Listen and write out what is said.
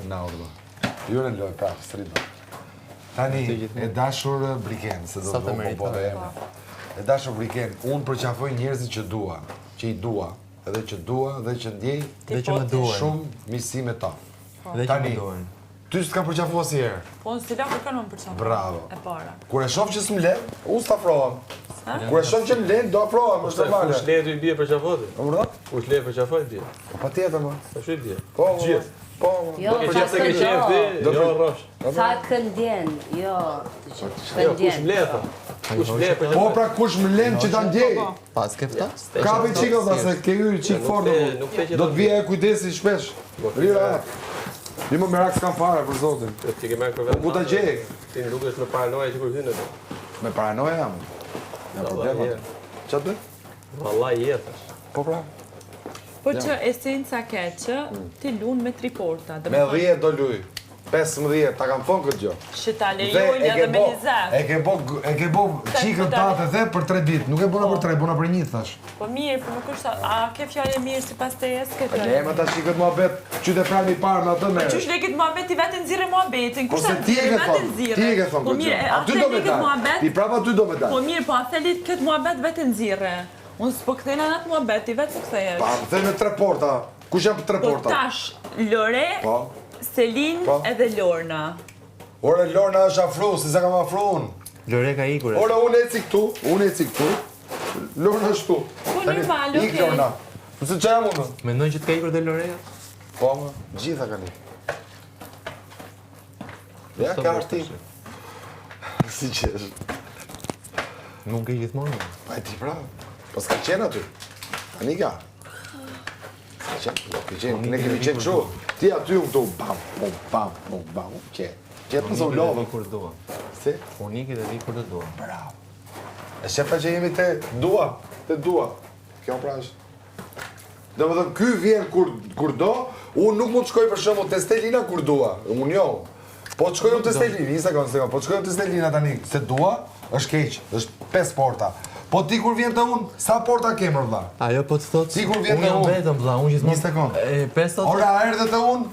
Na urdo. Ju në loj, prapë, strido. Tani, e dashur Briken, se do të po dhe eme. E dashur Briken, unë përqafoj njerëzit që dua, që i dua, edhe që dua, dhe që ndjej, dhe që më duhen. Shumë misi me ta. Dhe që më duhen. Ty s'ka përqafu asë herë. Po në stila kur kanë më përqafu. Bravo. E para. Kur e shof që s'mlen, unë s'tafrohem. Kur e shof që m'len, do afrohem, është normale. Kush lehet i bie për qafoti? Urdhë? Kush lehet për qafoj bie? Po patjetër më. Tash i bie. Po, gjithë. Po, jo, për gjithë se ke qef ti, jo rrosh. Sa këndjen, jo, Jo, kush mlet? Kush mlet për po pra kush m'len që ta ndjej. Pas ke fta? Ka për qiko dhe se ke hyri qik fort. Do të vje e kujdesi shpesh. Rira. Një më merak s'kam fare, për zotin. Ti ke merr për vetë. Ku ta gjej? Ti nuk është me paranoja që kur hyn atë. Me paranoja jam. Ja problema. Ç'a do? Vallahi jetash. Po pra. Po që esenca ke që ti lun me 3 porta. Me 10 do luj. 15, ta kam thonë këtë gjë. Që ta lejojnë edhe me 20. E ke bo qikën tate dhe për 3 ditë. Nuk e bona për 3, bona për 1, thash. Po mirë, po nuk është, a ke fjallë mirë si pas te jes këtë? Lema ta qikët muhabet, qyte prani parë me atë merë. Qysh lekit muhabet, ti vetë nëzire muhabetin. Po se ti e ke thonë, ti e ke thonë këtë gjë. Aty do me dalë, ti prapa aty do me dalë. Po mirë, po a thelit këtë muhabet vetë nëzire. Unë s'po këthejnë anë atë muhabet, ti vetë s'po këthejesh. Pa, më thejnë me 3 porta. Kush janë për 3 porta? Po tash, Lore, Selin edhe Lorna. Ore, Lorna është afru, si sa kam afru unë. Lore ka ikur. Ore, unë eci këtu. Lorna është tu. Po një malë, Ik Lorna. Nëse që jam unë? Mendojnë që t'ka ikur dhe Lorea? Po, më, gjitha ka një. Ja, ka është ti. Si që është. Nuk e gjithmonë. Pa e ti pra. Po s'ka qenë aty. Tani ka. Ne kemi qenë kështu. Ti aty unë këtu, bam, qetë nëse u lovë. Kur dua. Si? Unike dhe vi kur të dua. Bravo. E shefa që jemi te dua. Kjo pra është. Dhe më thëmë, ky vjen kur do, unë nuk mund të shkoj për shumë te Stelina kur dua. Unë jo. Po të shkoj te Stelina, një sekundë, po të shkoj te Stelina tani, se dua, është keq, është 5 porta. Po ti kur vjen të unë, sa porta kemë, vlla? Ajo po të thotë, ti kur vjen të unë jam vetëm, vlla, unë gjithmonë... Një sekundë. 5 thotë... Ora, erdhe të unë,